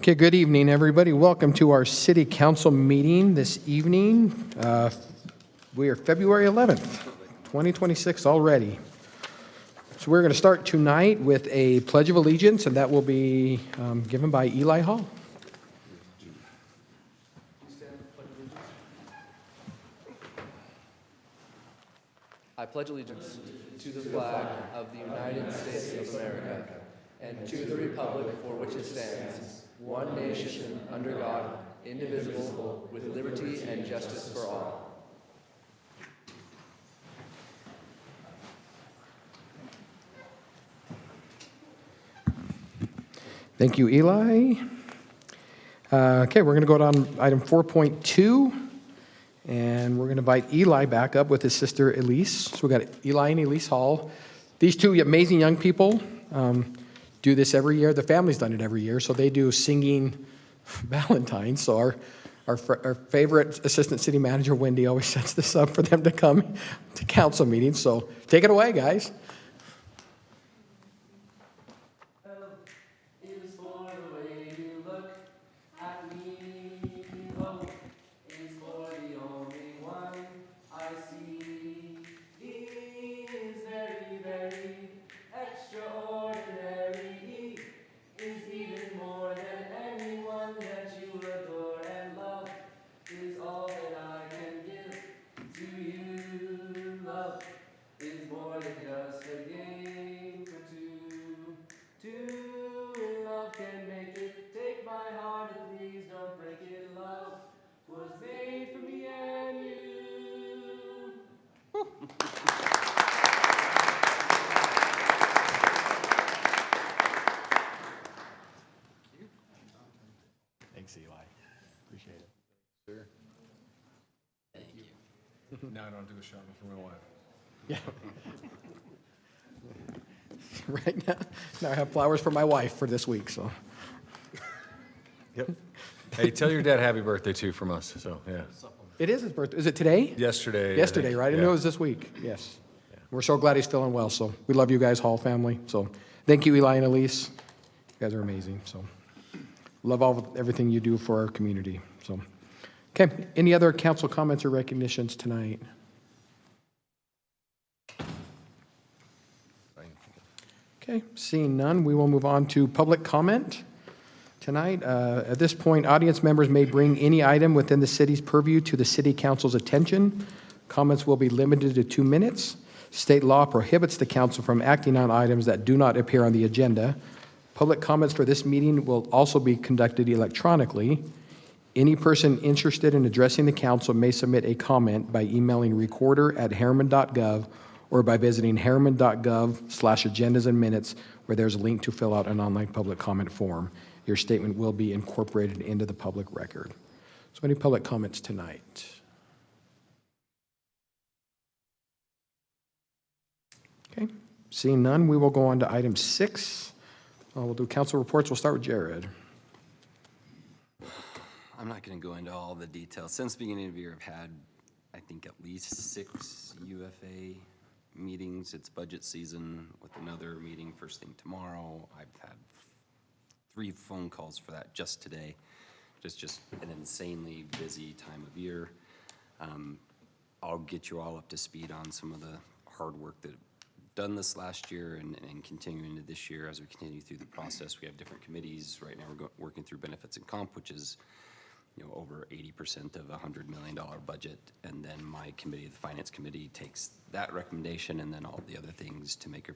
Okay, good evening, everybody. Welcome to our City Council meeting this evening. We are February 11th, 2026 already. So we're going to start tonight with a Pledge of Allegiance, and that will be given by Eli Hall. I pledge allegiance to the flag of the United States of America and to the republic for which it stands, one nation, under God, indivisible, with liberty and justice for all. Thank you, Eli. Okay, we're going to go down item 4.2, and we're going to invite Eli back up with his sister Elise. So we've got Eli and Elise Hall. These two amazing young people do this every year. The family's done it every year, so they do singing Valentine's. So our favorite assistant city manager, Wendy, always sets this up for them to come to council meetings. So take it away, guys. Thanks, Eli. Appreciate it. Sure. Thank you. Now I don't do a shopping for my wife. Yeah. Right now I have flowers for my wife for this week, so. Yep. Hey, tell your dad happy birthday too from us. So yeah. It is his birthday. Is it today? Yesterday. Yesterday, right? I knew it was this week. Yes. Yeah. We're so glad he's feeling well. So we love you guys, Hall family. So thank you, Eli and Elise. You guys are amazing. So love everything you do for our community. So, okay. Any other council comments or recognitions tonight? Okay. Seeing none, we will move on to public comment. Tonight, at this point, audience members may bring any item within the city's purview to the city council's attention. Comments will be limited to 2 minutes. State law prohibits the council from acting on items that do not appear on the agenda. Public comments for this meeting will also be conducted electronically. Any person interested in addressing the council may submit a comment by emailing recorder@harriman.gov or by visiting harriman.gov/agendas and minutes, where there's a link to fill out an online public comment form. Your statement will be incorporated into the public record. So any public comments tonight? Okay, seeing none, we will go on to item 6. We'll do council reports. We'll start with Jared. I'm not going to go into all the details. Since the beginning of the year, I've had, I think, at least 6 UFA meetings. It's budget season with another meeting first thing tomorrow. I've had 3 phone calls for that just today. Just an insanely busy time of year. I'll get you all up to speed on some of the hard work that I've done this last year and continuing into this year as we continue through the process. We have different committees. Right now we're working through benefits and comp, which is over 80% of a $100 million budget. And then my committee, the finance committee, takes that recommendation and then all the other things to make a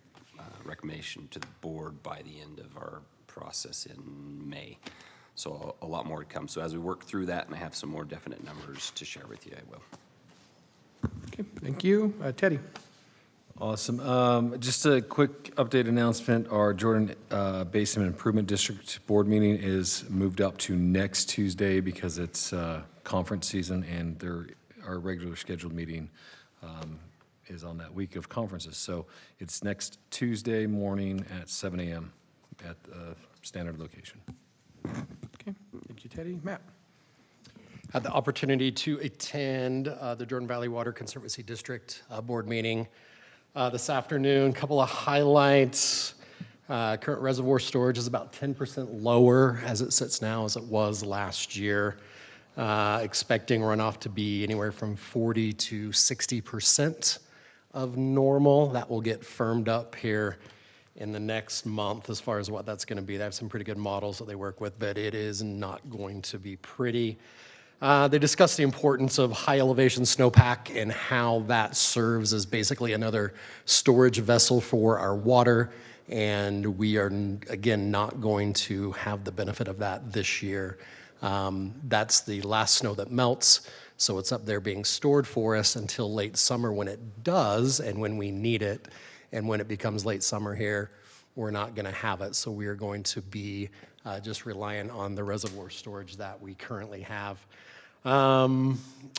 recommendation to the board by the end of our process in May. So a lot more to come. So as we work through that and I have some more definite numbers to share with you, I will. Okay, thank you. Teddy. Awesome. Just a quick update announcement. Our Jordan Basin Improvement District Board meeting is moved up to next Tuesday because it's conference season, and our regular scheduled meeting is on that week of conferences. So it's next Tuesday morning at 7 a.m. at the standard location. Okay, thank you, Teddy. Matt. Had the opportunity to attend the Jordan Valley Water Conservancy District board meeting this afternoon. A couple of highlights. Current reservoir storage is about 10% lower as it sits now as it was last year. Expecting runoff to be anywhere from 40 to 60% of normal. That will get firmed up here in the next month as far as what that's going to be. They have some pretty good models that they work with, but it is not going to be pretty. They discussed the importance of high elevation snowpack and how that serves as basically another storage vessel for our water. And we are, again, not going to have the benefit of that this year. That's the last snow that melts, so it's up there being stored for us until late summer when it does and when we need it. And when it becomes late summer here, we're not going to have it. So we are going to be just relying on the reservoir storage that we currently have.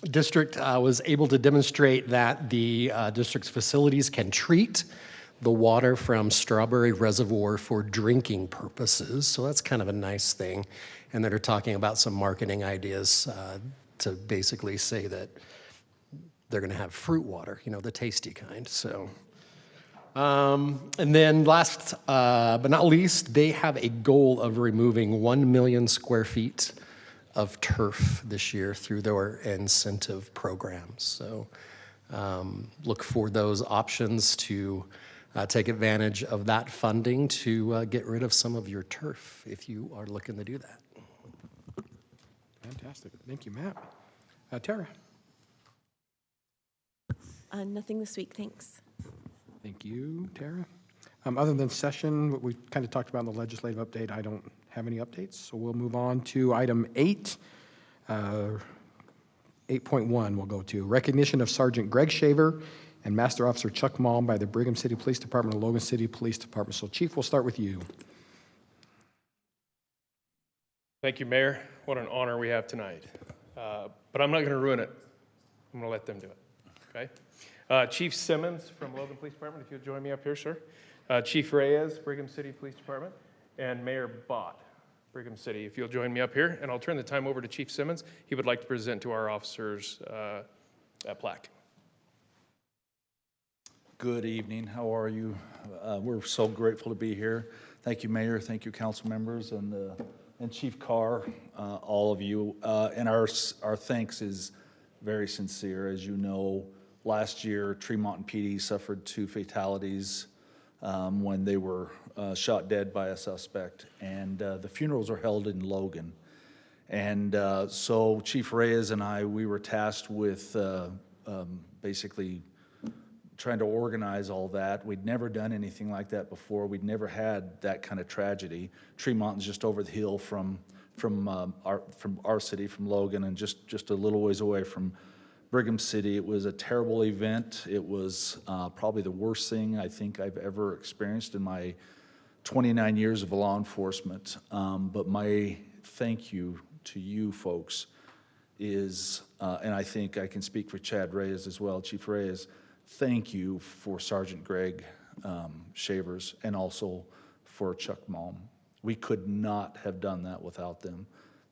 District was able to demonstrate that the district's facilities can treat the water from Strawberry Reservoir for drinking purposes. So that's kind of a nice thing. And they're talking about some marketing ideas to basically say that they're going to have fruit water, you know, the tasty kind. So, and then last but not least, they have a goal of removing 1 million square feet of turf this year through their incentive programs. So look for those options to take advantage of that funding to get rid of some of your turf if you are looking to do that. Fantastic. Thank you, Matt. Tara? Nothing this week, thanks. Thank you, Tara. Other than session, what we kind of talked about in the legislative update, I don't have any updates. So we'll move on to item 8. 8.1 we'll go to. Recognition of Sergeant Greg Shaver and Master Officer Chuck Malm by the Brigham City Police Department and Logan City Police Department. So Chief, we'll start with you. Thank you, Mayor. What an honor we have tonight. But I'm not going to ruin it. I'm going to let them do it, okay? Chief Simmons from Logan Police Department, if you'll join me up here, sir. Chief Reyes, Brigham City Police Department, and Mayor Bott, Brigham City, if you'll join me up here. And I'll turn the time over to Chief Simmons. He would like to present to our officers a plaque. Good evening. How are you? We're so grateful to be here. Thank you, Mayor. Thank you, council members, and Chief Carr, all of you. And our thanks is very sincere. As you know, last year, Tremont and PD suffered 2 fatalities when they were shot dead by a suspect. And the funerals are held in Logan. And so Chief Reyes and I, we were tasked with basically trying to organize all that. We'd never done anything like that before. We'd never had that kind of tragedy. Tremont's just over the hill from our city, from Logan, and just a little ways away from Brigham City. It was a terrible event. It was probably the worst thing I think I've ever experienced in my 29 years of law enforcement. But my thank you to you folks is, and I think I can speak for Chad Reyes as well, Chief Reyes, thank you for Sergeant Greg Shavers and also for Chuck Malm. We could not have done that without them.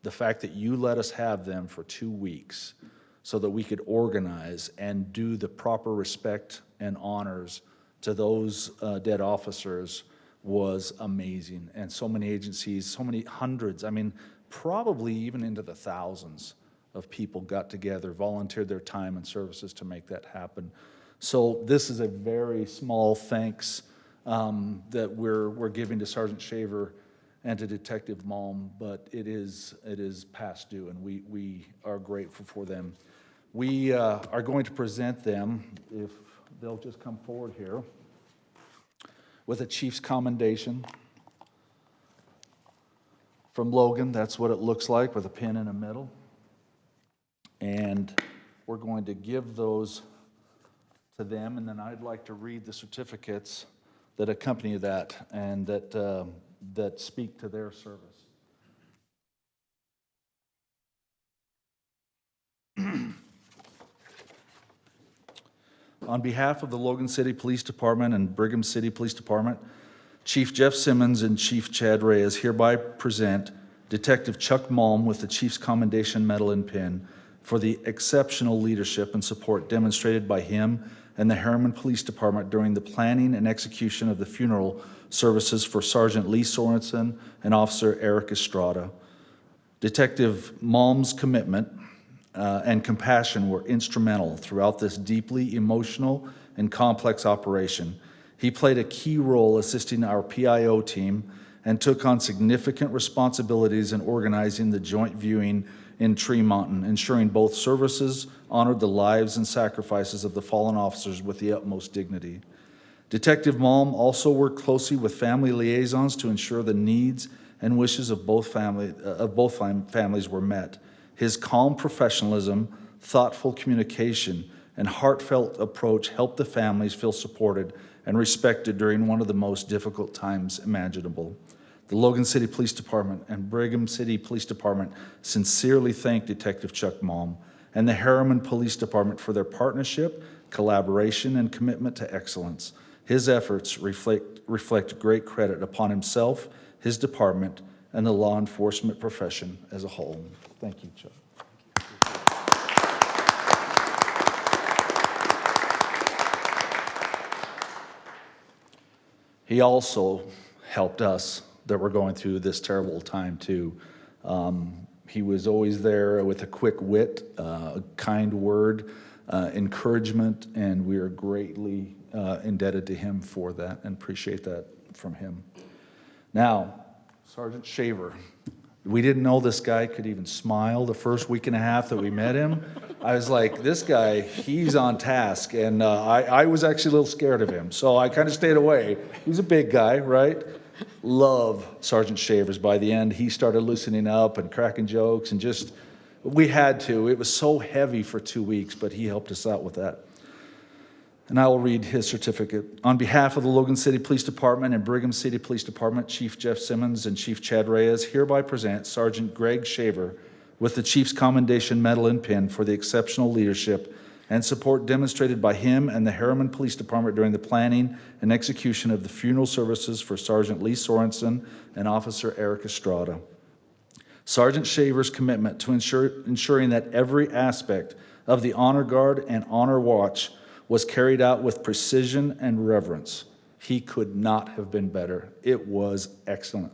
The fact that you let us have them for 2 weeks so that we could organize and do the proper respect and honors to those dead officers was amazing. And so many agencies, so many hundreds, I mean, probably even into the thousands of people got together, volunteered their time and services to make that happen. So this is a very small thanks that we're giving to Sergeant Shaver and to Detective Malm, but it is past due, and we are grateful for them. We are going to present them, if they'll just come forward here, with a Chief's Commendation from Logan. That's what it looks like, with a pin in the middle. And we're going to give those to them, and then I'd like to read the certificates that accompany that and that speak to their service. On behalf of the Logan City Police Department and Brigham City Police Department, Chief Jeff Simmons and Chief Chad Reyes hereby present Detective Chuck Malm with the Chief's Commendation Medal and Pin for the exceptional leadership and support demonstrated by him and the Harriman Police Department during the planning and execution of the funeral services for Sergeant Lee Sorensen and Officer Eric Estrada. Detective Malm's commitment and compassion were instrumental throughout this deeply emotional and complex operation. He played a key role assisting our PIO team and took on significant responsibilities in organizing the joint viewing in Tree Mountain, ensuring both services honored the lives and sacrifices of the fallen officers with the utmost dignity. Detective Malm also worked closely with family liaisons to ensure the needs and wishes of both families were met. His calm professionalism, thoughtful communication, and heartfelt approach helped the families feel supported and respected during one of the most difficult times imaginable. The Logan City Police Department and Brigham City Police Department sincerely thank Detective Chuck Malm and the Harriman Police Department for their partnership, collaboration, and commitment to excellence. His efforts reflect great credit upon himself, his department, and the law enforcement profession as a whole. Thank you, Chuck. He also helped us that were going through this terrible time too. He was always there with a quick wit, a kind word, encouragement, and we are greatly indebted to him for that and appreciate that from him. Now, Sergeant Shaver. We didn't know this guy could even smile the first week and a half that we met him. I was like, this guy, he's on task. And I was actually a little scared of him, so I kind of stayed away. He's a big guy, right? Love Sergeant Shavers. By the end, he started loosening up and cracking jokes and just, we had to. It was so heavy for 2 weeks, but he helped us out with that. And I will read his certificate. On behalf of the Logan City Police Department and Brigham City Police Department, Chief Jeff Simmons and Chief Chad Reyes hereby present Sergeant Greg Shaver with the Chief's Commendation Medal and Pin for the exceptional leadership and support demonstrated by him and the Harriman Police Department during the planning and execution of the funeral services for Sergeant Lee Sorensen and Officer Eric Estrada. Sergeant Shaver's commitment to ensuring that every aspect of the Honor Guard and Honor Watch was carried out with precision and reverence. He could not have been better. It was excellent.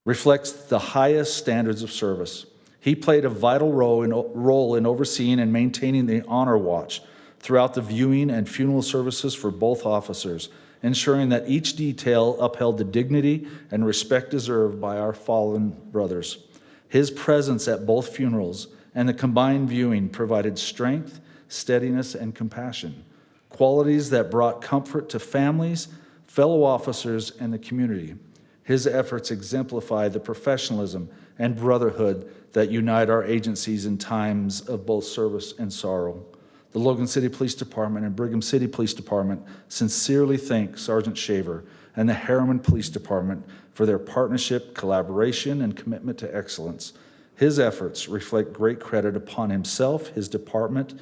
Reflects the highest standards of service. He played a vital role in overseeing and maintaining the Honor Watch throughout the viewing and funeral services for both officers, ensuring that each detail upheld the dignity and respect deserved by our fallen brothers. His presence at both funerals and the combined viewing provided strength, steadiness, and compassion, qualities that brought comfort to families, fellow officers, and the community. His efforts exemplify the professionalism and brotherhood that unite our agencies in times of both service and sorrow. The Logan City Police Department and Brigham City Police Department sincerely thank Sergeant Shaver and the Harriman Police Department for their partnership, collaboration, and commitment to excellence. His efforts reflect great credit upon himself, his department,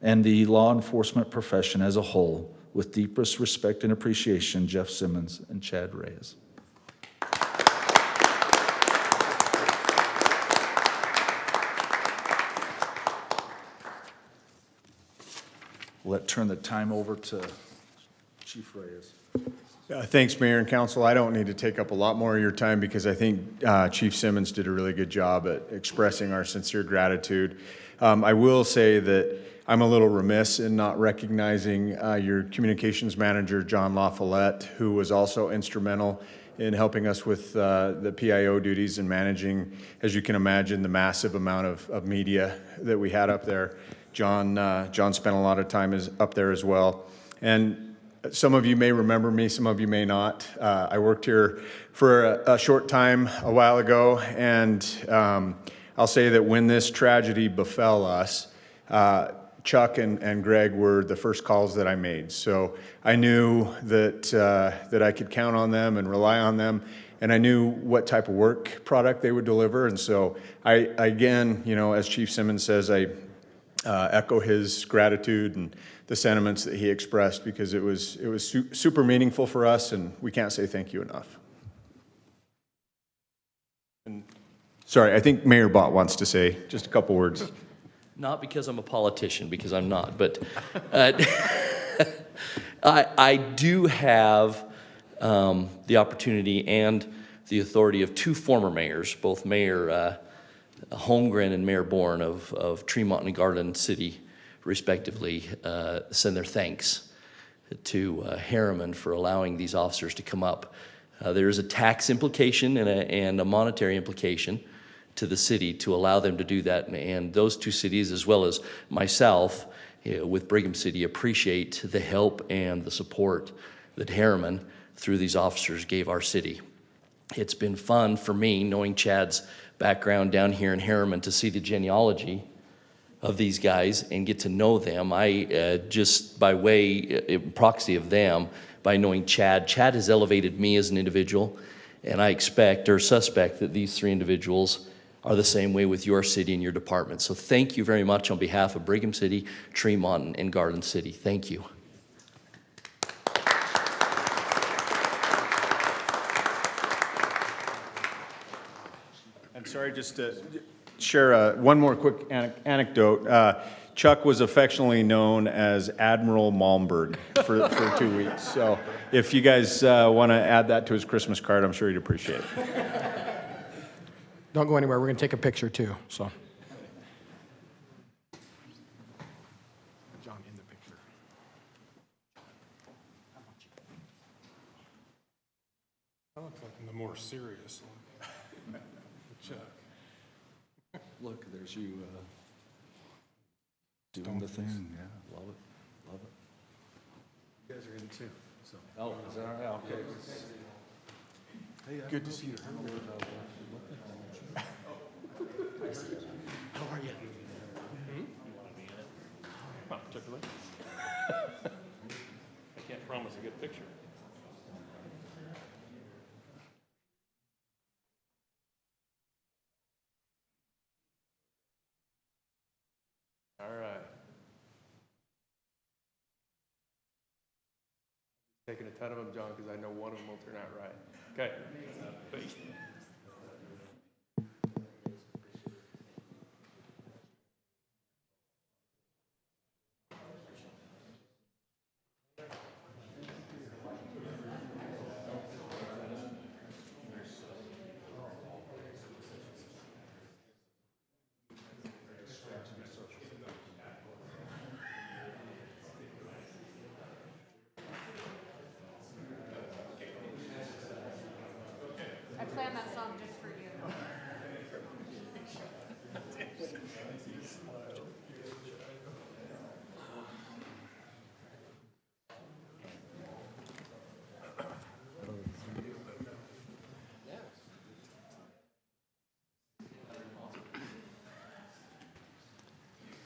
and the law enforcement profession as a whole. With deepest respect and appreciation, Jeff Simmons and Chad Reyes. Let's turn the time over to Chief Reyes. Thanks, Mayor and Council. I don't need to take up a lot more of your time because I think Chief Simmons did a really good job at expressing our sincere gratitude. I will say that I'm a little remiss in not recognizing your communications manager, John LaFollette, who was also instrumental in helping us with the PIO duties and managing, as you can imagine, the massive amount of media that we had up there. John spent a lot of time up there as well. And some of you may remember me, some of you may not. I worked here for a short time a while ago, and I'll say that when this tragedy befell us, Chuck and Greg were the first calls that I made. So I knew that I could count on them and rely on them, and I knew what type of work product they would deliver. And so I again, as Chief Simmons says, I echo his gratitude and the sentiments that he expressed, because it was super meaningful for us, and we can't say thank you enough. And sorry, I think Mayor Bott wants to say just a couple words. Not because I'm a politician, because I'm not, but I do have the opportunity and the authority of two former mayors, both Mayor Holmgren and Mayor Bourne of Tremont and Garland City, respectively, send their thanks to Harriman for allowing these officers to come up. There is a tax implication and a monetary implication to the city to allow them to do that. And those two cities, as well as myself with Brigham City, appreciate the help and the support that Harriman, through these officers, gave our city. It's been fun for me, knowing Chad's background down here in Harriman, to see the genealogy of these guys and get to know them. I just by way, proxy of them, by knowing Chad has elevated me as an individual, and I expect or suspect that these three individuals are the same way with your city and your department. So thank you very much on behalf of Brigham City, Tremont, and Garland City. Thank you. And sorry, just to share one more quick anecdote. Chuck was affectionately known as Admiral Malmberg for 2 weeks. So if you guys want to add that to his Christmas card, I'm sure he'd appreciate it. Don't go anywhere. We're going to take a picture too. So, John in the picture. That looks like the more serious one. Chuck. Look, there's you doing the thing. Yeah, love it, love it. You guys are in too. So. Oh, is that all right? Okay. Good to see you. How are you? Not particularly. I can't promise a good picture. All right. Taking a ton of them, John, because I know one of them will turn out right. Okay. I planned that song just for you.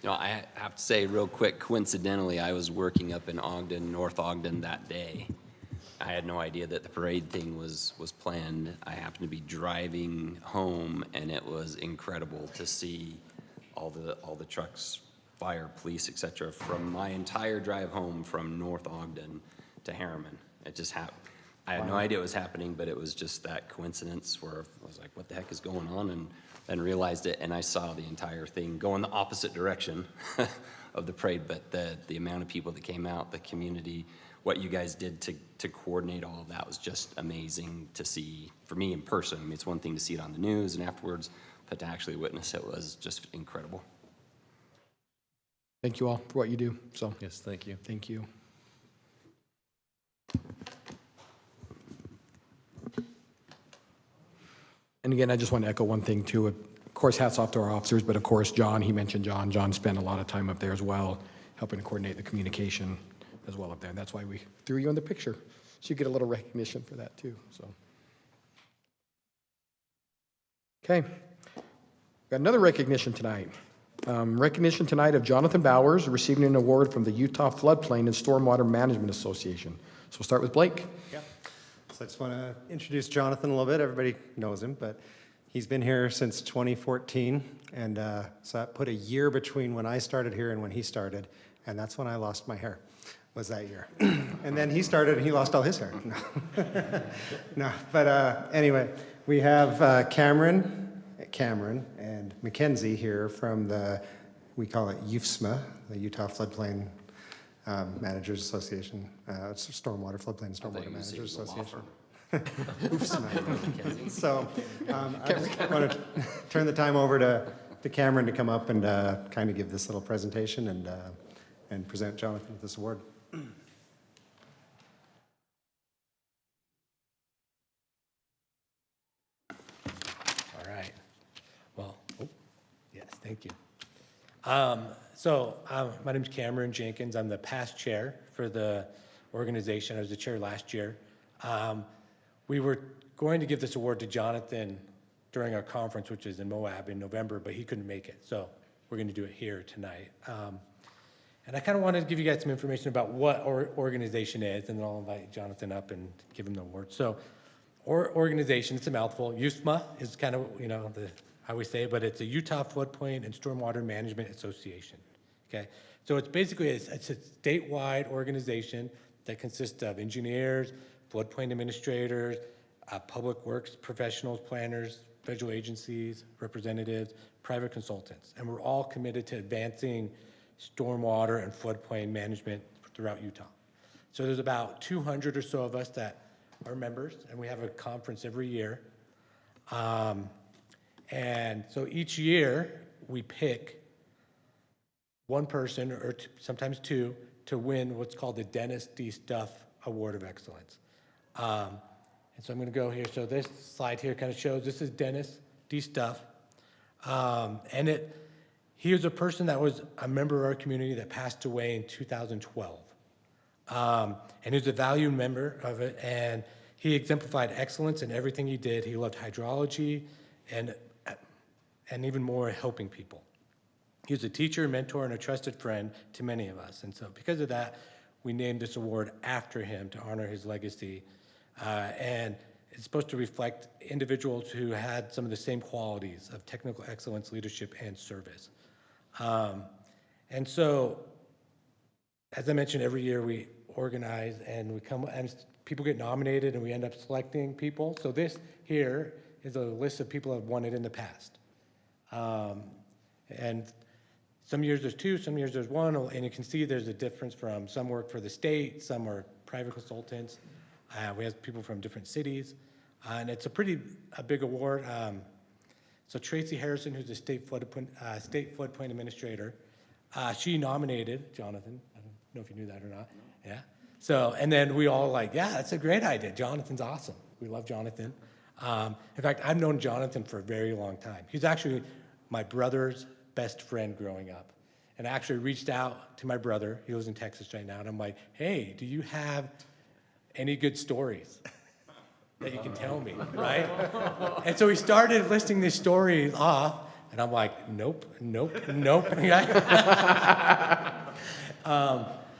You know, I have to say real quick, coincidentally, I was working up in Ogden, North Ogden that day. I had no idea that the parade thing was planned. I happened to be driving home, and it was incredible to see all the trucks, fire, police, et cetera, from my entire drive home from North Ogden to Harriman. It just happened. I had no idea it was happening, but it was just that coincidence where I was like, what the heck is going on? And then realized it, and I saw the entire thing go in the opposite direction of the parade. But the amount of people that came out, the community, what you guys did to coordinate all of that was just amazing to see for me in person. I mean, it's one thing to see it on the news and afterwards, but to actually witness it was just incredible. Thank you all for what you do. So, Yes, thank you. thank you. And again, I just want to echo one thing too. Of course, hats off to our officers, but of course, John, he mentioned John. John spent a lot of time up there as well, helping to coordinate the communication as well up there. And that's why we threw you in the picture. So you get a little recognition for that too. So, okay. Got another recognition tonight. Recognition tonight of Jonathan Bowers receiving an award from the Utah Floodplain and Stormwater Management Association. So we'll start with Blake. Yeah. So I just want to introduce Jonathan a little bit. Everybody knows him, but he's been here since 2014. And so that put a year between when I started here and when he started. And that's when I lost my hair, was that year. And then he started and he lost all his hair. No, no, but anyway, we have Cameron and Mackenzie here from the we call it UFSMA, the Utah Floodplain Managers Association. It's Stormwater, Floodplain and Stormwater Managers Association. UFSMA. So I just want to turn the time over to Cameron to come up and kind of give this little presentation and present Jonathan with this award. All right. Well, yes, thank you. My name's Cameron Jenkins. I'm the past chair for the organization. I was the chair last year. We were going to give this award to Jonathan during our conference, which is in Moab in November, but he couldn't make it. So we're going to do it here tonight. And I kind of wanted to give you guys some information about what our organization is, and then I'll invite Jonathan up and give him the award. So our organization, it's a mouthful. USMA is kind of, how we say it, but it's a Utah Floodplain and Stormwater Management Association, okay? So it's basically, it's a statewide organization that consists of engineers, floodplain administrators, public works professionals, planners, federal agencies, representatives, private consultants. And we're all committed to advancing stormwater and floodplain management throughout Utah. So there's about 200 or so of us that are members, and we have a conference every year. And so each year we pick one person or sometimes two to win what's called the Dennis D. Stuff Award of Excellence. And so I'm going to go here. So this slide here kind of shows this is Dennis D. Stuff. He was a person that was a member of our community that passed away in 2012. And he was a valued member of it, and he exemplified excellence in everything he did. He loved hydrology and even more helping people. He was a teacher, mentor, and a trusted friend to many of us. And so because of that, we named this award after him to honor his legacy. And it's supposed to reflect individuals who had some of the same qualities of technical excellence, leadership, and service. And so, as I mentioned, every year we organize and people get nominated and we end up selecting people. So this here is a list of people who have won it in the past. And some years there's two, some years there's one, and you can see there's a difference from some work for the state, some are private consultants. We have people from different cities, and it's a big award. So Tracy Harrison, who's the state floodplain administrator, she nominated Jonathan. I don't know if you knew that or not. Yeah. So, and then we all yeah, that's a great idea. Jonathan's awesome. We love Jonathan. In fact, I've known Jonathan for a very long time. He's actually my brother's best friend growing up. And I actually reached out to my brother. He lives in Texas right now. And I'm like, hey, do you have any good stories that you can tell me, right? And so he started listing these stories off. And I'm like, nope. No, but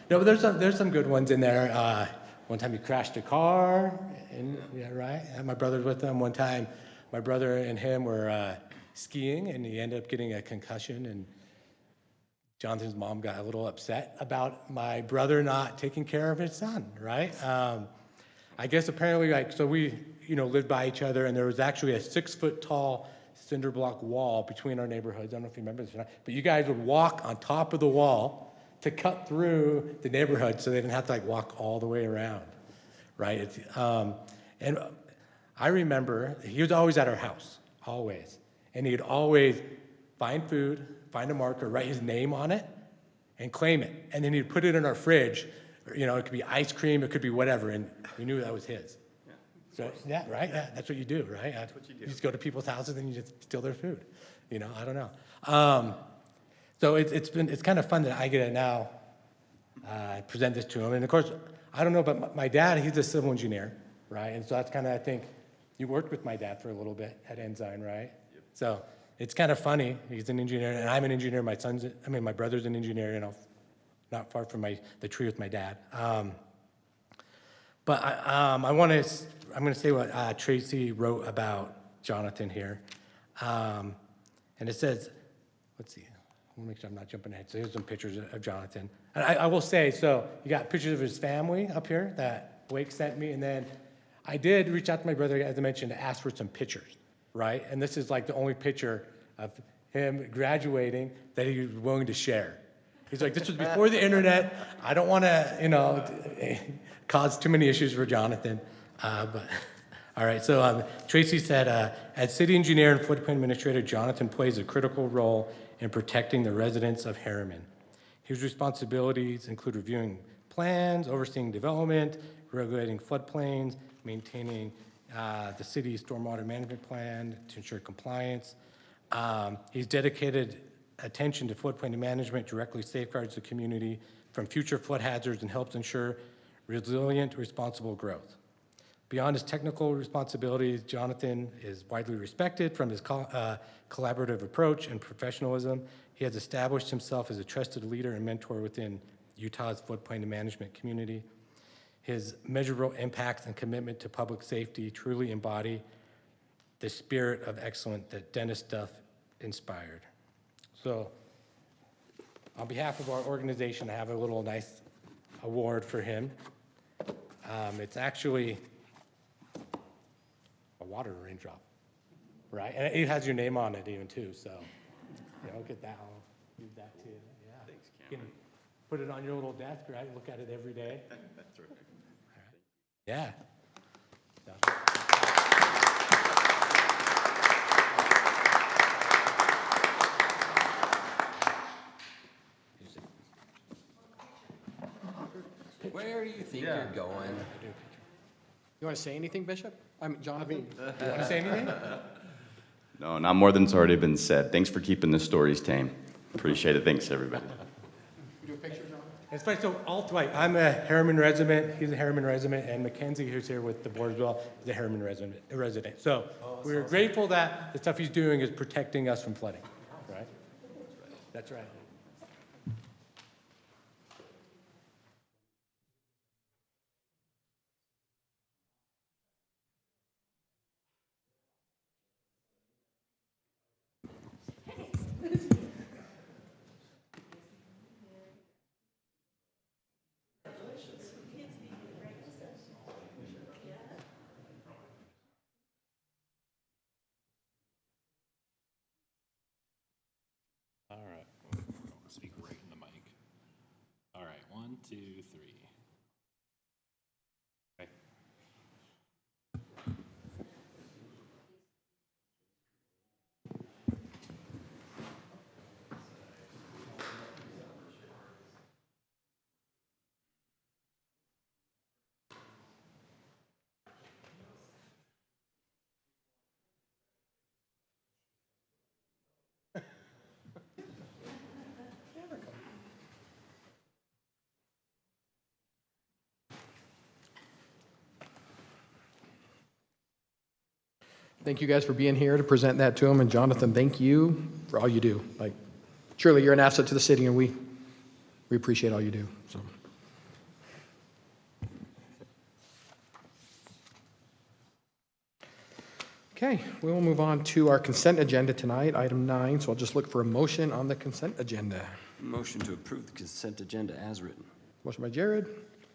there's some good ones in there. One time he crashed a car, and yeah, right. And my brother's with him. One time, my brother and him were skiing, and he ended up getting a concussion. And Jonathan's mom got a little upset about my brother not taking care of his son, right? I guess apparently, so we, lived by each other, and there was actually a 6-foot-tall cinder block wall between our neighborhoods. I don't know if you remember this or not, but you guys would walk on top of the wall to cut through the neighborhood so they didn't have to walk all the way around, right? And I remember he was always at our house, always. And he'd always find food, find a marker, write his name on it, and claim it. And then he'd put it in our fridge. It could be ice cream, it could be whatever, and we knew that was his. Yeah. So, yeah, right? Yeah, that's what you do, right? That's what you do. You just go to people's houses and you just steal their food. I don't know. So it's kind of fun that I get to now present this to him. And of course, I don't know, but my dad, he's a civil engineer, right? And so that's kind of, I think, you worked with my dad for a little bit at Ensign, right? Yep. So it's kind of funny. He's an engineer, and I'm an engineer. My brother's an engineer, not far from the tree with my dad. But I'm going to say what Tracy wrote about Jonathan here. And it says, let's see. I want to make sure I'm not jumping ahead. So here's some pictures of Jonathan. And I will say, so you got pictures of his family up here that Blake sent me. And then I did reach out to my brother, as I mentioned, to ask for some pictures, right? And this is the only picture of him graduating that he was willing to share. He's like, this was before the internet. I don't want to, cause too many issues for Jonathan. But all right, so Tracy said, as city engineer and floodplain administrator, Jonathan plays a critical role in protecting the residents of Harriman. His responsibilities include reviewing plans, overseeing development, regulating floodplains, maintaining the city's stormwater management plan to ensure compliance. He's dedicated attention to floodplain management, directly safeguards the community from future flood hazards and helps ensure resilient, responsible growth. Beyond his technical responsibilities, Jonathan is widely respected from his collaborative approach and professionalism. He has established himself as a trusted leader and mentor within Utah's floodplain management community. His measurable impact and commitment to public safety truly embody the spirit of excellence that Dennis Duff inspired. So, on behalf of our organization, I have a little nice award for him. It's actually a water raindrop, right? And it has your name on it even too, so, look at that. I'll use that too, yeah. Thanks, Cameron. You can put it on your little desk, right? Look at it every day. That's right. Yeah. Where do you think you're going? You want to say anything, Bishop? Jonathan? You want to say anything? No, not more than's already been said. Thanks for keeping the stories tame. Appreciate it. Thanks, everybody. You do a picture, John? It's funny, so I'm a Harriman resident, he's a Harriman resident, and Mackenzie, who's here with the board as well, is a Harriman resident. So we're grateful that the stuff he's doing is protecting us from flooding, right? That's right. All right. Speak right in the mic. All right, 1, 2, 3. Okay. Thank you guys for being here to present that to him, and Jonathan, thank you for all you do. Surely you're an asset to the city, and we appreciate all you do. So. Okay, we will move on to our consent agenda tonight, item 9. So I'll just look for a motion on the consent agenda. Motion to approve the consent agenda as written. Motion by Jared.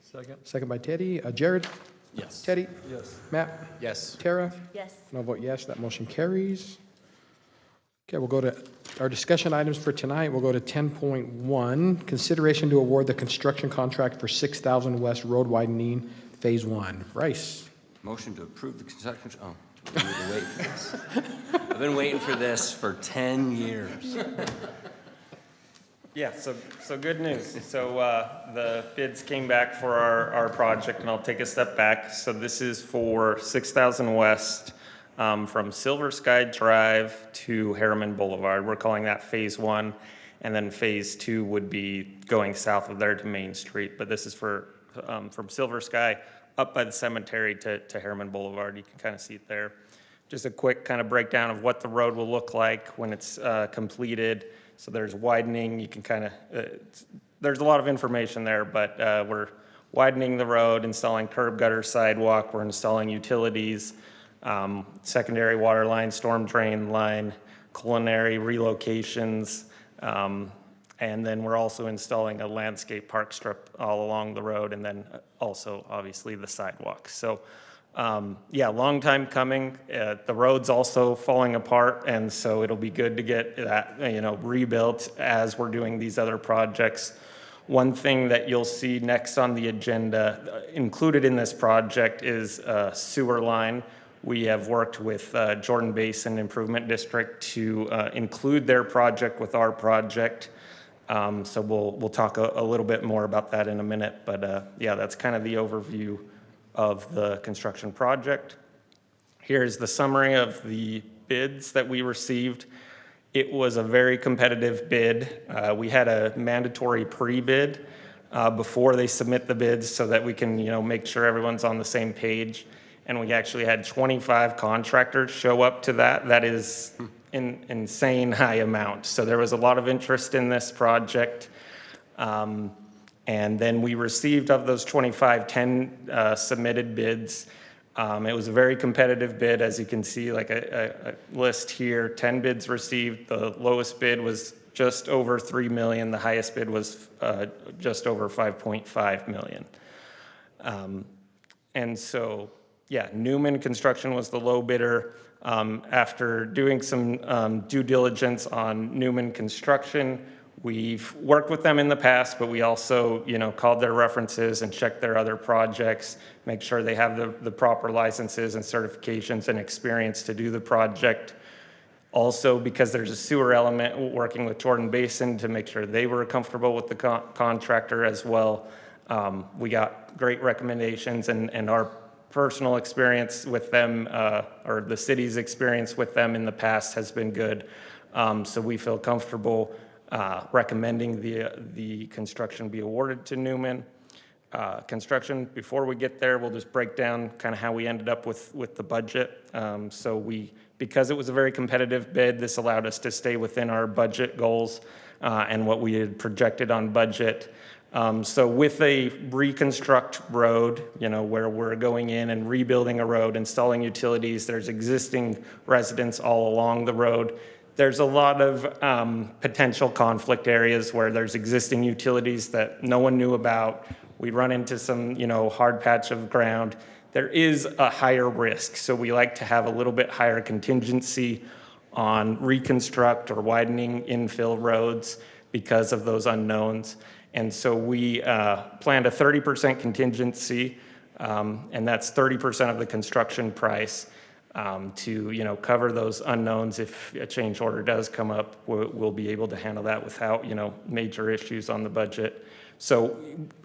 Second. Second by Teddy. Jared? Yes. Teddy? Yes. Matt? Yes. Tara? Yes. And I'll vote yes, that motion carries. Okay, we'll go to our discussion items for tonight. We'll go to 10.1, consideration to award the construction contract for 6,000 West Road Widening, Phase 1. Bryce? Motion to approve the construction, oh, we need to wait for this. I've been waiting for this for 10 years. Yeah, so good news. So the bids came back for our project, and I'll take a step back. So this is for 6,000 West from Silver Sky Drive to Harriman Boulevard. We're calling that Phase 1, and then Phase 2 would be going south of there to Main Street. But this is for from Silver Sky up by the cemetery to Harriman Boulevard. You can kind of see it there. Just a quick kind of breakdown of what the road will look like when it's completed. So there's widening, you can kind of, there's a lot of information there, but we're widening the road, installing curb gutter sidewalk, we're installing utilities, secondary water line, storm drain line, culinary relocations, and then we're also installing a landscape park strip all along the road, and then also obviously the sidewalks. So Yeah, long time coming. The road's also falling apart, and so it'll be good to get that, rebuilt as we're doing these other projects. One thing that you'll see next on the agenda, included in this project, is a sewer line. We have worked with Jordan Basin Improvement District to include their project with our project. So we'll talk a little bit more about that in a minute, but yeah, that's kind of the overview of the construction project. Here's the summary of the bids that we received. It was a very competitive bid. We had a mandatory pre-bid before they submit the bids so that we can, make sure everyone's on the same page. And we actually had 25 contractors show up to that. That is an insane high amount. So there was a lot of interest in this project. And then we received, of those 25, 10 submitted bids. It was a very competitive bid, as you can see, like a list here. 10 bids received. The lowest bid was just over $3 million. The highest bid was just over $5.5 million. And so, yeah, Newman Construction was the low bidder. After doing some due diligence on Newman Construction, we've worked with them in the past, but we also, called their references and checked their other projects, make sure they have the proper licenses and certifications and experience to do the project. Also, because there's a sewer element, working with Jordan Basin to make sure they were comfortable with the contractor as well. We got great recommendations, and our personal experience with them, or the city's experience with them in the past, has been good. So we feel comfortable recommending the construction be awarded to Newman. Construction, before we get there, we'll just break down kind of how we ended up with the budget. Because it was a very competitive bid, this allowed us to stay within our budget goals and what we had projected on budget. So with a reconstruct road, where we're going in and rebuilding a road, installing utilities, there's existing residents all along the road. There's a lot of potential conflict areas where there's existing utilities that no one knew about. We run into some, hard patch of ground. There is a higher risk, so we like to have a little bit higher contingency on reconstruct or widening infill roads because of those unknowns. And so we planned a 30% contingency, and that's 30% of the construction price. To cover those unknowns. If a change order does come up, we'll be able to handle that without major issues on the budget. So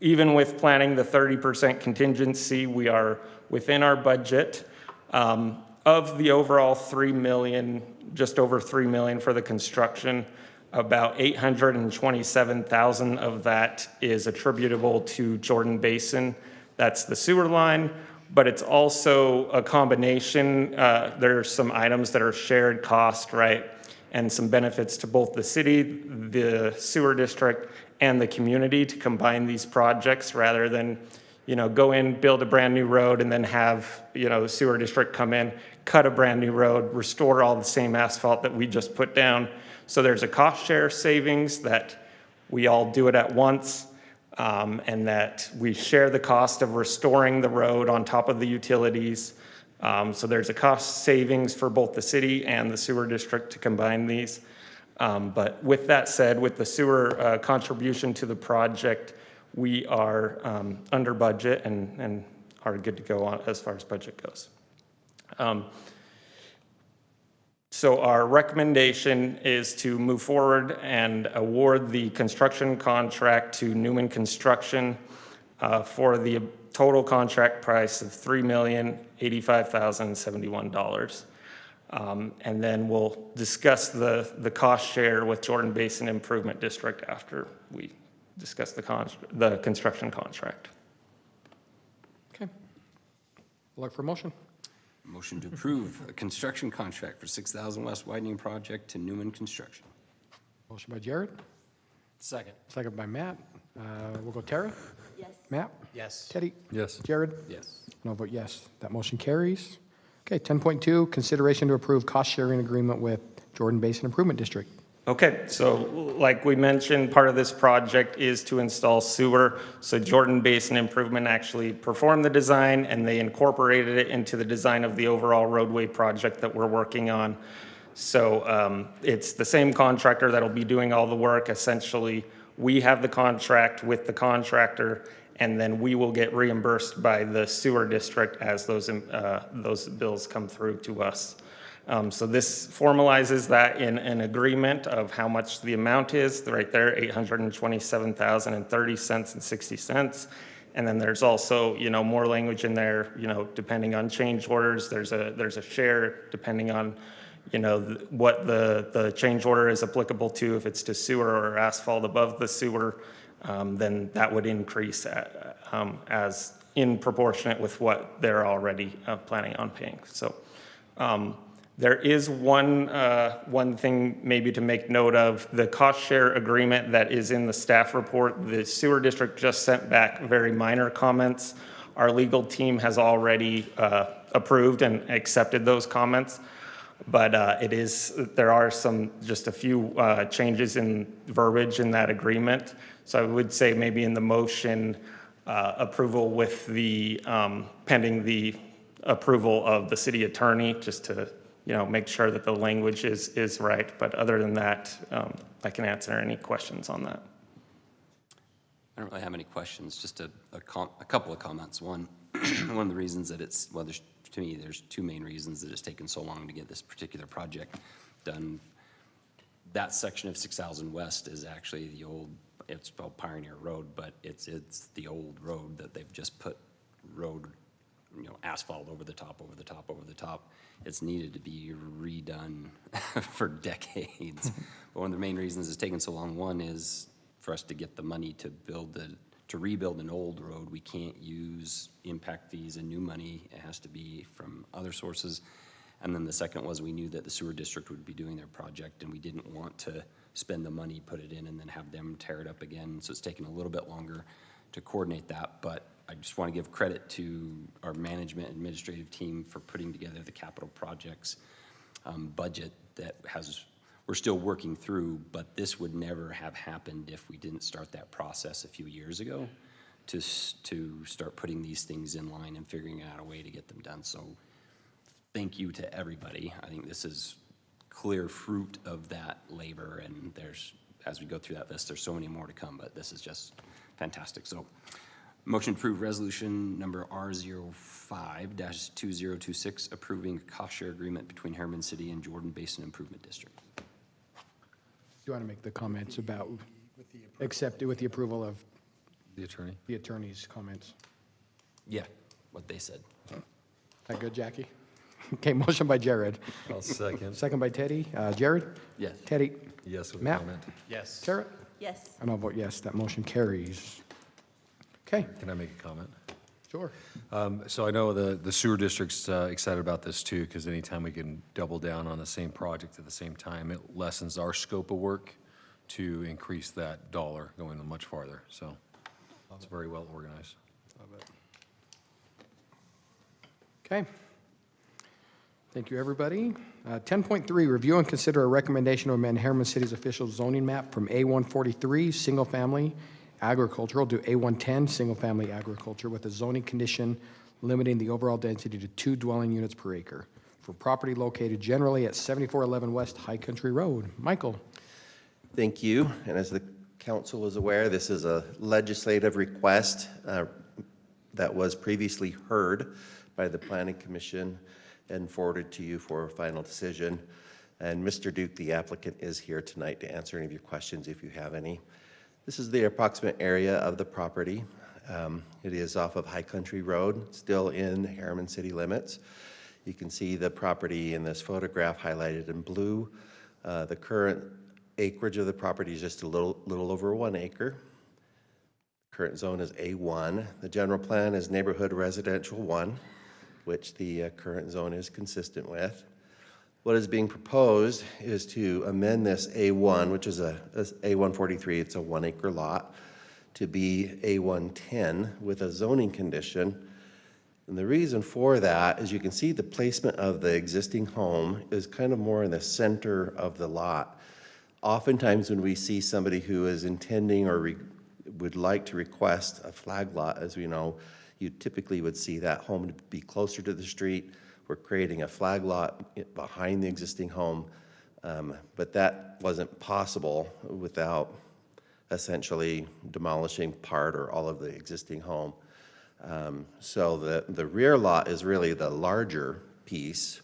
even with planning the 30% contingency, we are within our budget. Of the overall $3 million, just over $3 million for the construction, about $827,000 of that is attributable to Jordan Basin. That's the sewer line. But it's also a combination. There are some items that are shared cost, right? And some benefits to both the city, the sewer district, and the community to combine these projects rather than, go in, build a brand new road, and then have, the sewer district come in, cut a brand new road, restore all the same asphalt that we just put down. So there's a cost share savings that we all do it at once. And that we share the cost of restoring the road on top of the utilities. So there's a cost savings for both the city and the sewer district to combine these. But with that said, with the sewer contribution to the project, we are under budget and are good to go on as far as budget goes. So our recommendation is to move forward and award the construction contract to Newman Construction for the total contract price of $3,085,071. And then we'll discuss the cost share with Jordan Basin Improvement District after we discuss the construction contract. Okay. Look for a motion. Motion to approve a construction contract for 6,000 West widening project to Newman Construction. Motion by Jared. Second. Second by Matt. We'll go Tara. Yes. Matt. Yes. Teddy. Yes. Jared. Yes. No vote yes. That motion carries. Okay, 10.2, consideration to approve cost sharing agreement with Jordan Basin Improvement District. Okay, so like we mentioned, part of this project is to install sewer. So Jordan Basin Improvement actually performed the design and they incorporated it into the design of the overall roadway project that we're working on. So it's the same contractor that'll be doing all the work. Essentially, we have the contract with the contractor, and then we will get reimbursed by the sewer district as those bills come through to us. So this formalizes that in an agreement of how much the amount is, right there, $827,030.60. And then there's also, more language in there, depending on change orders. There's a share depending on, what the change order is applicable to. If it's to sewer or asphalt above the sewer, then that would increase as in proportionate with what they're already planning on paying. So. There is one thing maybe to make note of. The cost share agreement that is in the staff report, the sewer district just sent back very minor comments. Our legal team has already approved and accepted those comments, but there are just a few changes in verbiage in that agreement. So I would say maybe in the motion, approval with the pending the approval of the city attorney, just to make sure that the language is right. But other than that, I can answer any questions on that. I don't really have any questions, just a couple of comments. One of the reasons that to me, there's two main reasons that it's taken so long to get this particular project done. That section of 6000 West is actually it's called Pioneer Road, but it's the old road that they've just put asphalt over the top. It's needed to be redone for decades. But one of the main reasons it's taken so long, one is for us to get the money to rebuild an old road. We can't use impact fees and new money. It has to be from other sources. And then the second was we knew that the sewer district would be doing their project, and we didn't want to spend the money, put it in, and then have them tear it up again. So it's taken a little bit longer to coordinate that. But I just want to give credit to our management administrative team for putting together the capital projects budget that we're still working through, but this would never have happened if we didn't start that process a few years ago to start putting these things in line and figuring out a way to get them done. So thank you to everybody. I think this is clear fruit of that labor, and as we go through that list, there's so many more to come, but this is just fantastic. So motion to approve resolution number R05-2026, approving a cost share agreement between Harriman City and Jordan Basin Improvement District. Do you want to make the comments about accept it with the approval of The attorney? the attorney's comments? Yeah, what they said. That good, Jackie? Okay, motion by Jared. I'll second. Second by Teddy. Jared? Yes. Teddy? Yes with Matt? comment. Yes. Sarah? Yes. And I'll vote yes. That motion carries. Okay, Can I make a comment? sure. So I know the sewer district's excited about this too, because anytime we can double down on the same project at the same time, it lessens our scope of work to increase that dollar going much farther. So it's very well organized. Love it. Okay. Thank you, everybody. 10.3, review and consider a recommendation to amend Harriman City's official zoning map from A143, single-family agricultural, to A110, single-family agriculture, with a zoning condition limiting the overall density to 2 dwelling units per acre for property located generally at 7411 West High Country Road. Michael. Thank you. And as the council is aware, this is a legislative request that was previously heard by the Planning Commission and forwarded to you for a final decision. And Mr. Duke, the applicant, is here tonight to answer any of your questions if you have any. This is the approximate area of the property. It is off of High Country Road, still in Harriman city limits. You can see the property in this photograph highlighted in blue. The current acreage of the property is just a little over 1 acre. Current zone is A1. The general plan is neighborhood residential 1, which the current zone is consistent with. What is being proposed is to amend this A1, which is a A143, it's a 1 acre lot, to be A110 with a zoning condition. And the reason for that is you can see the placement of the existing home is kind of more in the center of the lot. Oftentimes when we see somebody who is intending or would like to request a flag lot, as we know, you typically would see that home to be closer to the street. We're creating a flag lot behind the existing home, but that wasn't possible without essentially demolishing part or all of the existing home. So the rear lot is really the larger piece,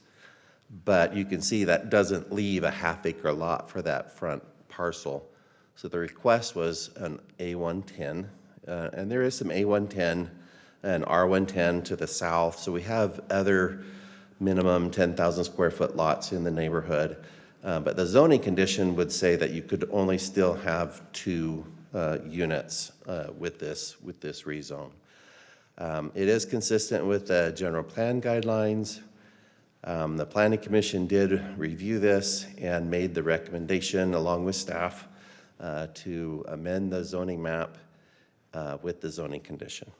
but you can see that doesn't leave a half-acre lot for that front parcel. So the request was an A110, and there is some A110 and R110 to the south. So we have other minimum 10,000 square foot lots in the neighborhood. But the zoning condition would say that you could only still have 2 units with this rezone. It is consistent with the general plan guidelines. The Planning Commission did review this and made the recommendation along with staff to amend the zoning map with the zoning condition.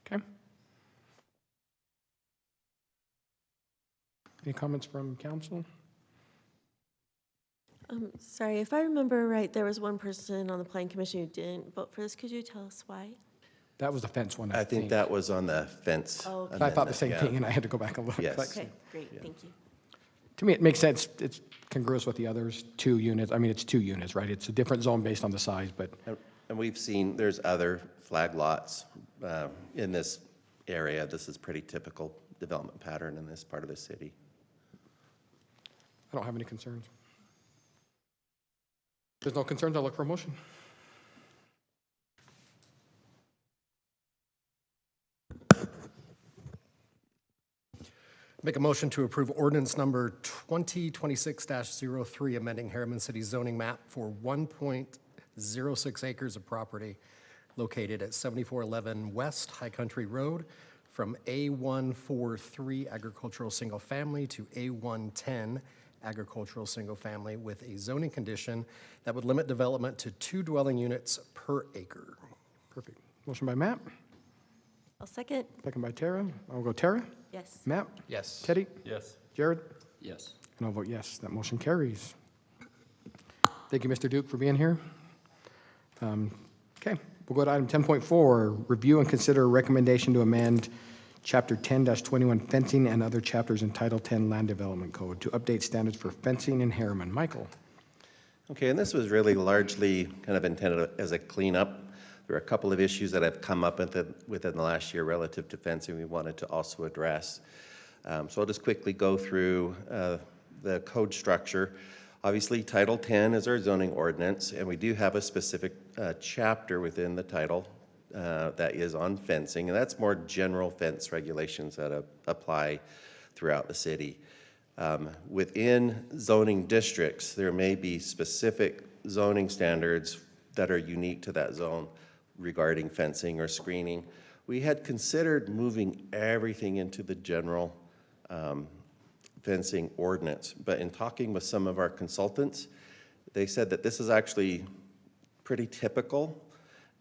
Okay. Any comments from council? Sorry, if I remember right, there was one person on the Planning Commission who didn't vote for this. Could you tell us why? That was the fence one, I think that was on the fence. Oh, okay. I thought the same yeah. thing, and I had to go back and look. Yes. But Okay, great, thank you. to me, it makes sense. It's congruous with the others, 2 units. I mean, it's 2 units, right? It's a different zone based on the size, but And we've seen, there's other flag lots in this area. This is pretty typical development pattern in this part of the city. I don't have any concerns. If there's no concerns, I'll look for a motion. Make a motion to approve ordinance number 2026-03, amending Harriman City zoning map for 1.06 acres of property located at 7411 West High Country Road from A143 agricultural single family to A110 agricultural single family with a zoning condition that would limit development to 2 dwelling units per acre. Perfect. Motion by Matt, I'll second. second by Tara. I'll go Tara. Yes. Matt? Yes. Teddy? Yes. Jared? Yes. And I'll vote yes. That motion carries. Thank you, Mr. Duke, for being here. Okay, we'll go to item 10.4, review and consider a recommendation to amend Chapter 10-21 fencing and other chapters in Title 10 Land Development Code to update standards for fencing in Harriman. Michael? Okay, and this was really largely kind of intended as a cleanup. There are a couple of issues that have come up within the last year relative to fencing we wanted to also address. So I'll just quickly go through the code structure. Obviously, Title 10 is our zoning ordinance, and we do have a specific chapter within the title that is on fencing, and that's more general fence regulations that apply throughout the city. Within zoning districts, there may be specific zoning standards that are unique to that zone regarding fencing or screening. We had considered moving everything into the general fencing ordinance, but in talking with some of our consultants, they said that this is actually pretty typical,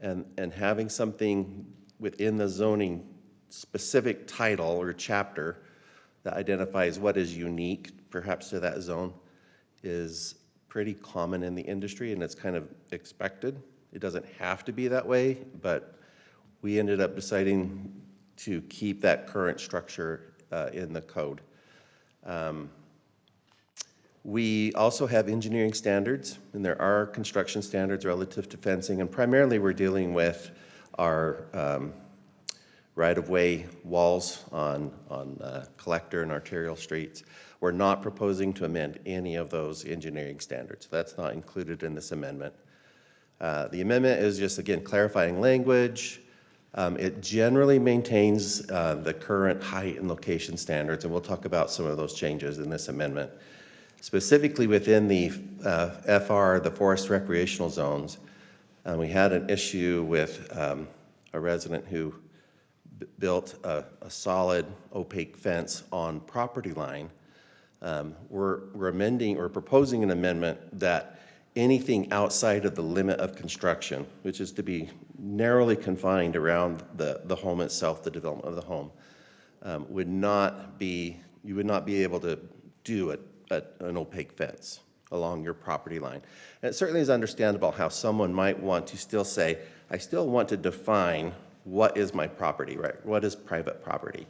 and having something within the zoning specific title or chapter that identifies what is unique perhaps to that zone is pretty common in the industry, and it's kind of expected. It doesn't have to be that way, but we ended up deciding to keep that current structure in the code. We also have engineering standards, and there are construction standards relative to fencing, and primarily we're dealing with our right-of-way walls on collector and arterial streets. We're not proposing to amend any of those engineering standards. That's not included in this amendment. The amendment is just, again, clarifying language. It generally maintains the current height and location standards, and we'll talk about some of those changes in this amendment. Specifically within the FR, the forest recreational zones, we had an issue with a resident who built a solid opaque fence on property line. We're amending or proposing an amendment that anything outside of the limit of construction, which is to be narrowly confined around the home itself, the development of the home, you would not be able to do an opaque fence along your property line. And it certainly is understandable how someone might want to still say, I still want to define what is my property, right? What is private property?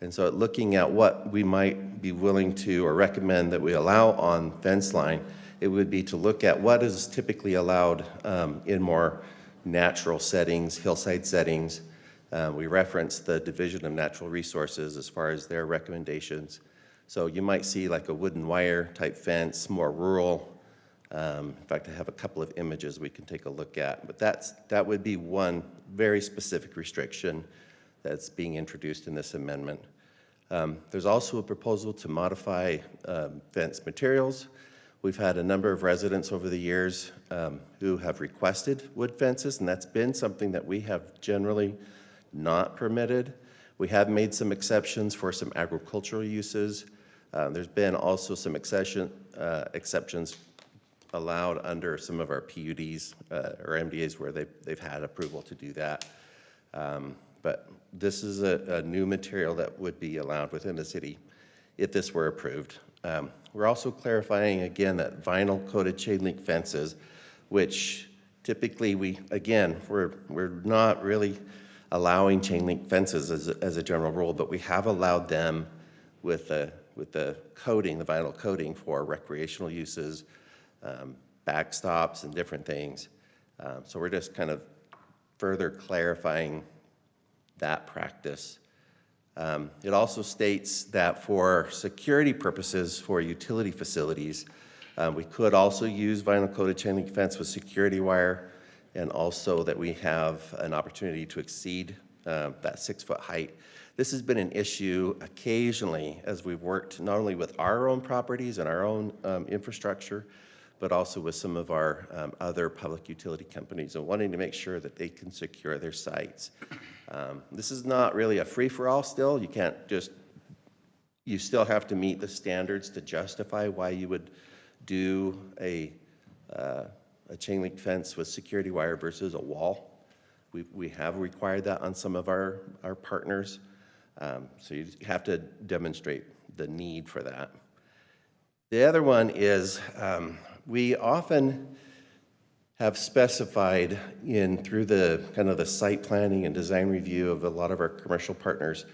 And so looking at what we might be willing to or recommend that we allow on fence line, it would be to look at what is typically allowed in more natural settings, hillside settings. We reference the Division of Natural Resources as far as their recommendations. So you might see like a wooden wire type fence, more rural. In fact, I have a couple of images we can take a look at, but that would be one very specific restriction that's being introduced in this amendment. There's also a proposal to modify fence materials. We've had a number of residents over the years who have requested wood fences, and that's been something that we have generally not permitted. We have made some exceptions for some agricultural uses. There's been also some exceptions allowed under some of our PUDs or MDAs where they've had approval to do that. But this is a new material that would be allowed within the city if this were approved. We're also clarifying again that vinyl coated chain link fences, which typically we're not really allowing chain link fences as a general rule, but we have allowed them with the coating, the vinyl coating for recreational uses, backstops and different things. So we're just kind of further clarifying that practice. It also states that for security purposes for utility facilities, we could also use vinyl coated chain link fence with security wire, and also that we have an opportunity to exceed that 6 foot height. This has been an issue occasionally as we've worked not only with our own properties and our own infrastructure, but also with some of our other public utility companies and wanting to make sure that they can secure their sites. This is not really a free-for-all still. You still have to meet the standards to justify why you would do a chain link fence with security wire versus a wall. We have required that on some of our partners. So you have to demonstrate the need for that. The other one is we often have specified through the kind of the site planning and design review of a lot of our commercial partners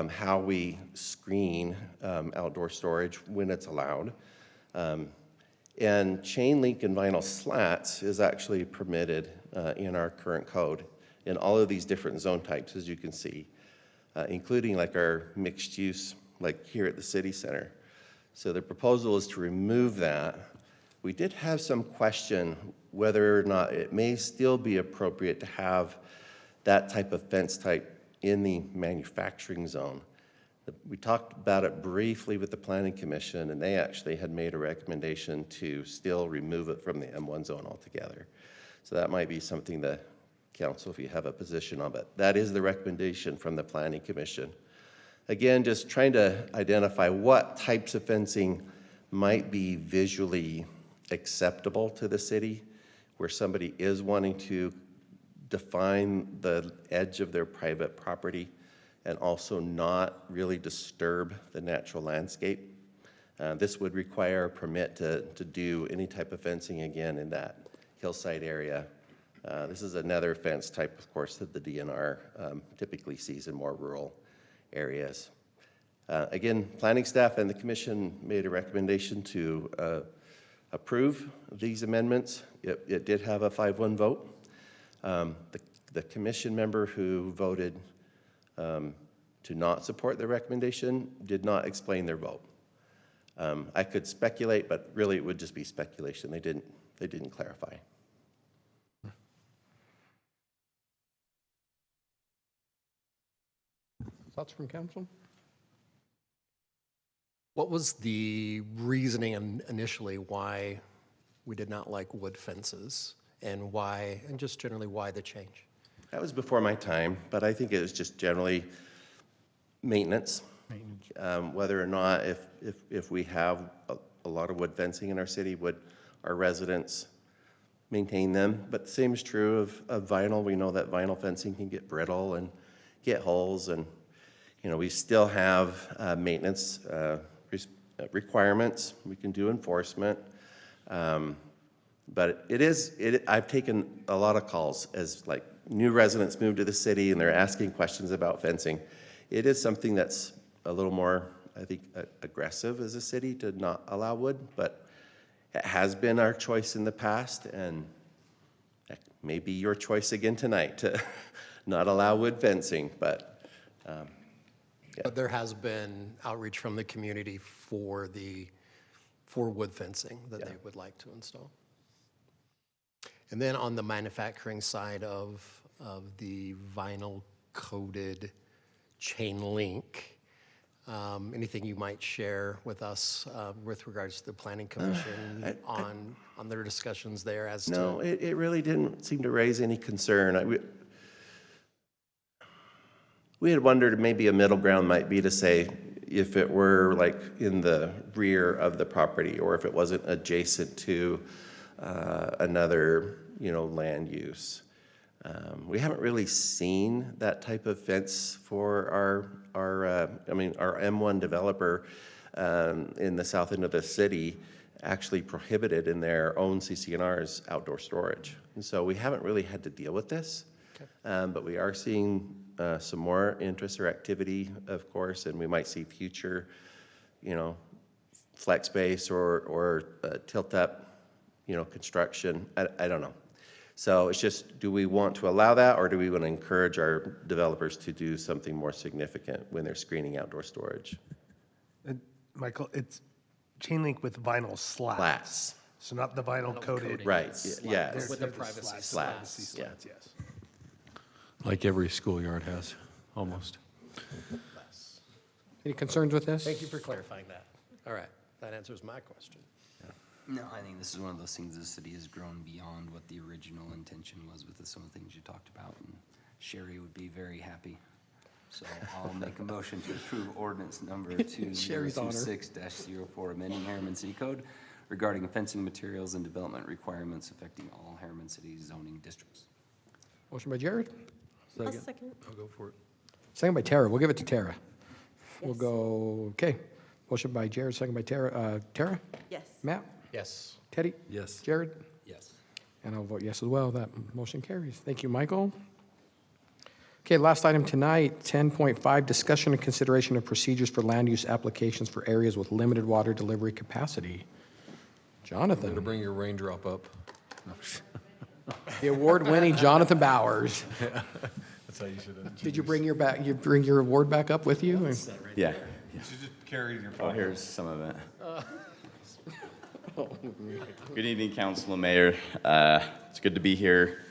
how we screen outdoor storage when it's allowed. And chain link and vinyl slats is actually permitted in our current code in all of these different zone types, as you can see, including like our mixed use, like here at the city center. So the proposal is to remove that. We did have some question whether or not it may still be appropriate to have that type of fence type in the manufacturing zone. We talked about it briefly with the Planning Commission, and they actually had made a recommendation to still remove it from the M1 zone altogether. So that might be something that council, if you have a position on, but that is the recommendation from the Planning Commission. Again, just trying to identify what types of fencing might be visually acceptable to the city, where somebody is wanting to define the edge of their private property and also not really disturb the natural landscape. This would require a permit to do any type of fencing again in that hillside area. This is another fence type, of course, that the DNR typically sees in more rural areas. Again, planning staff and the commission made a recommendation to approve these amendments. It did have a 5-1 vote. The commission member who voted to not support the recommendation did not explain their vote. I could speculate, but really it would just be speculation. They didn't clarify. Thoughts from council? What was the reasoning initially why we did not like wood fences, and why, and just generally why the change? That was before my time, but I think it was just generally maintenance. Whether or not if we have a lot of wood fencing in our city, would our residents maintain them? But the same is true of vinyl. We know that vinyl fencing can get brittle and get holes, and we still have maintenance requirements, we can do enforcement. But I've taken a lot of calls as like new residents move to the city and they're asking questions about fencing. It is something that's a little more, I think, aggressive as a city to not allow wood, but it has been our choice in the past, and that may be your choice again tonight to not allow wood fencing, but But there has been outreach from the community for wood fencing that they would like to install. And then on the manufacturing side of the vinyl coated chain link, anything you might share with us with regards to the Planning Commission on their discussions there as to? No, it really didn't seem to raise any concern. We had wondered maybe a middle ground might be to say if it were like in the rear of the property or if it wasn't adjacent to another, land use. We haven't really seen that type of fence for our M1 developer in the south end of the city actually prohibited in their own CC&Rs outdoor storage. And so we haven't really had to deal with this, but we are seeing some more interest or activity, of course, and we might see future, flex space or tilt up, construction. I don't know. So it's just, do we want to allow that, or do we want to encourage our developers to do something more significant when they're screening outdoor storage? Michael, it's chain link with vinyl slats. Slats. So not the vinyl coated. Right, yes. With the privacy slats. Yeah. Yes. Like every schoolyard has, almost. Any concerns with this? Thank you for clarifying that. All right, that answers my question. No, I think this is one of those things the city has grown beyond what the original intention was with some of the things you talked about, and Sherry would be very happy. So I'll make a motion to approve ordinance number 2026-04, amending Harriman City Code regarding fencing materials and development requirements affecting all Harriman City zoning districts. Motion by Jared. I'll second. I'll go for it. Second by Tara. We'll give it to Tara. We'll go, okay. Motion by Jared, second by Tara. Tara? Yes. Matt? Yes. Teddy? Yes. Jared? Yes. And I'll vote yes as well. That motion carries. Thank you, Michael. Okay, last item tonight, 10.5, discussion and consideration of procedures for land use applications for areas with limited water delivery capacity. Jonathan. To bring your raindrop up. The award-winning Jonathan Bowers. That's how you should have. Did you bring your award back up with you? Yeah. You should just carry your. Oh, here's some of it. Good evening, Council and Mayor. It's good to be here.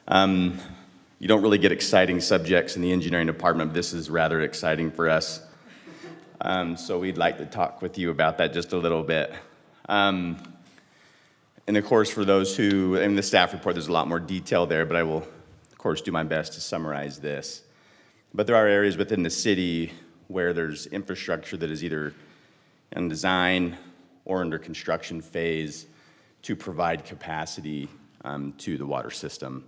You don't really get exciting subjects in the engineering department, but this is rather exciting for us. So we'd like to talk with you about that just a little bit. And of course, for those who, in the staff report, there's a lot more detail there, but I will, of course, do my best to summarize this. But there are areas within the city where there's infrastructure that is either in design or under construction phase to provide capacity to the water system.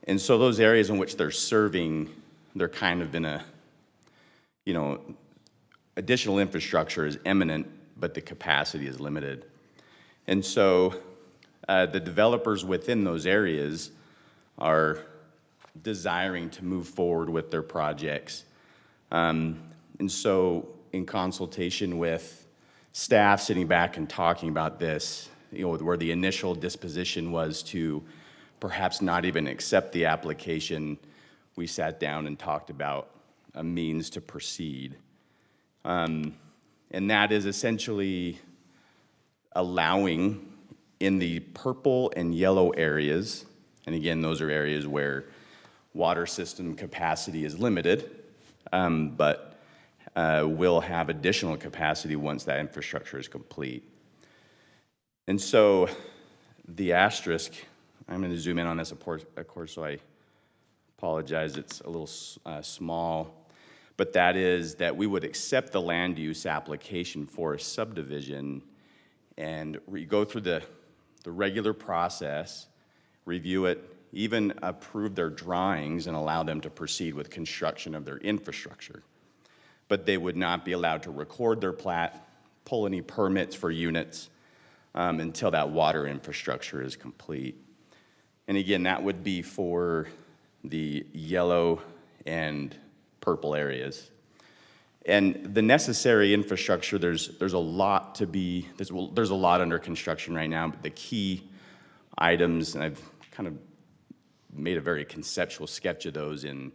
And so those areas in which they're serving, they're kind of in a, additional infrastructure is imminent, but the capacity is limited. And so the developers within those areas are desiring to move forward with their projects. And so in consultation with staff sitting back and talking about this, where the initial disposition was to perhaps not even accept the application, we sat down and talked about a means to proceed. And that is essentially allowing in the purple and yellow areas, and again, those are areas where water system capacity is limited, but will have additional capacity once that infrastructure is complete. And so the asterisk, I'm going to zoom in on this, of course, so I apologize, it's a little small, but that is that we would accept the land use application for a subdivision and go through the regular process, review it, even approve their drawings and allow them to proceed with construction of their infrastructure. But they would not be allowed to record their plat, pull any permits for units until that water infrastructure is complete. And again, that would be for the yellow and purple areas. And the necessary infrastructure, there's a lot to be, there's a lot under construction right now, but the key items, and I've kind of made a very conceptual sketch of those in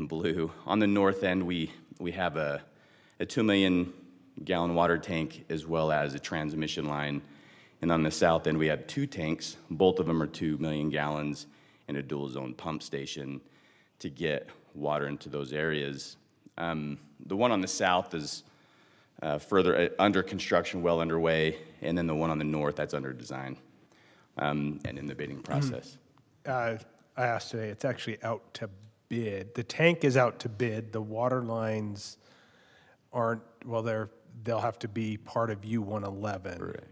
blue. On the north end, we have a 2 million gallon water tank as well as a transmission line. And on the south end, we have 2 tanks. Both of them are 2 million gallons and a dual zone pump station to get water into those areas. The one on the south is further under construction, well underway, and then the one on the north, that's under design and in the bidding process. I asked today, it's actually out to bid. The tank is out to bid. The water lines aren't, well, they'll have to be part of U-111. Correct.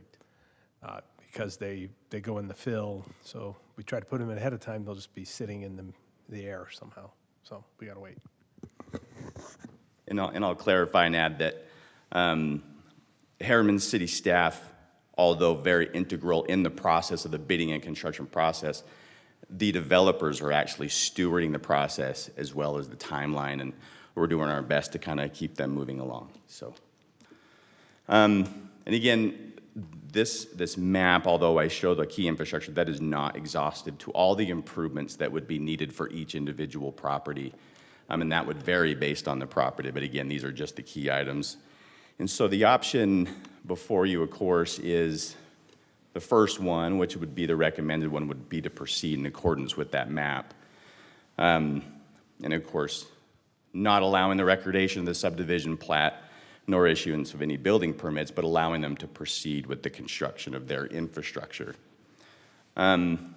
Because they go in the fill, so we try to put them in ahead of time, they'll just be sitting in the air somehow. So we gotta wait. And I'll clarify and add that Harriman City staff, although very integral in the process of the bidding and construction process, the developers are actually stewarding the process as well as the timeline, and we're doing our best to kind of keep them moving along. So, and again, this map, although I show the key infrastructure, that is not exhaustive to all the improvements that would be needed for each individual property. And that would vary based on the property, but again, these are just the key items. And so the option before you, of course, is the first one, which would be the recommended one, would be to proceed in accordance with that map. And of course, not allowing the recordation of the subdivision plat, nor issuance of any building permits, but allowing them to proceed with the construction of their infrastructure. And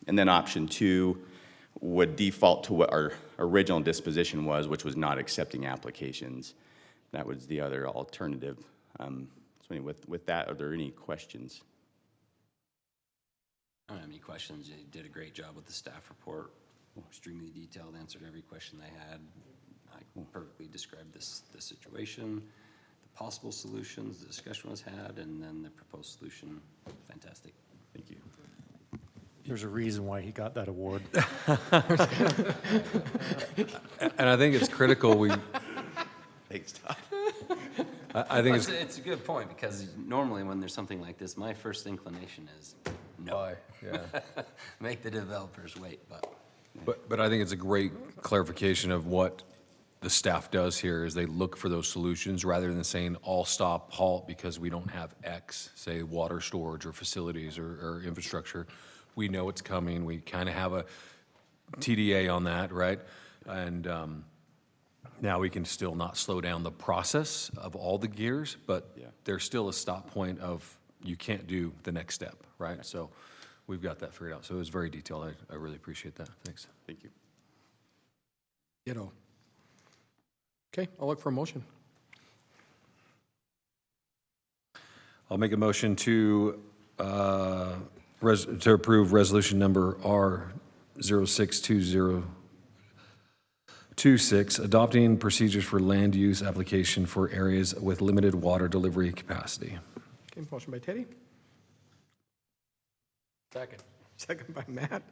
then option 2 would default to what our original disposition was, which was not accepting applications. That was the other alternative. So anyway, with that, are there any questions? I don't have any questions. You did a great job with the staff report. Extremely detailed, answered every question they had. I perfectly described the situation, the possible solutions, the discussion was had, and then the proposed solution. Fantastic. Thank you. There's a reason why he got that award. And I think it's critical Thanks, Todd. I think it's a good point, because normally when there's something like this, my first inclination is no. Why? Yeah. Make the developers wait, But I think it's a great clarification of what the staff does here is they look for those solutions rather than saying all stop, halt because we don't have X, say water storage or facilities or infrastructure. We know it's coming. We kind of have a TDA on that, right? And now we can still not slow down the process of all the gears, but there's still a stop point of you can't do the next step, right? So we've got that figured out. So it was very detailed. I really appreciate that. Thanks. Thank you. Ditto. Okay, I'll look for a motion. I'll make a motion to approve resolution number R062026, adopting procedures for land use application for areas with limited water delivery capacity. Okay, motion by Teddy. Second. Second by Matt.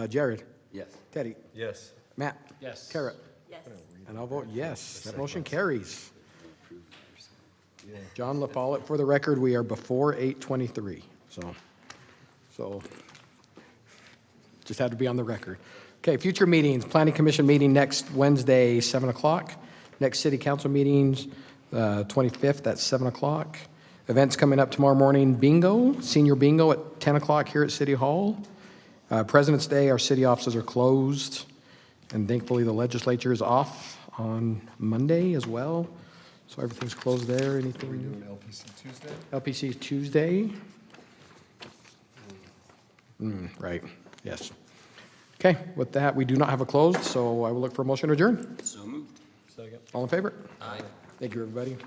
Jared. Yes. Teddy. Yes. Matt. Yes. Carrot. Yes. And I'll vote yes. That motion carries. John LaPollette, for the record, we are before 8:23. So just had to be on the record. Okay, future meetings. Planning Commission meeting next Wednesday, 7 o'clock. Next City Council meetings, 25th at 7 o'clock. Events coming up tomorrow morning, bingo, senior bingo at 10 o'clock here at City Hall. President's Day, our city offices are closed. And thankfully, the legislature is off on Monday as well. So everything's closed there. Anything? Are we doing LPC Tuesday? LPC is Tuesday. Right, yes. Okay, with that, we do not have a closed, so I will look for a motion to adjourn. So moved. Second. All in favor? Aye. Thank you, everybody.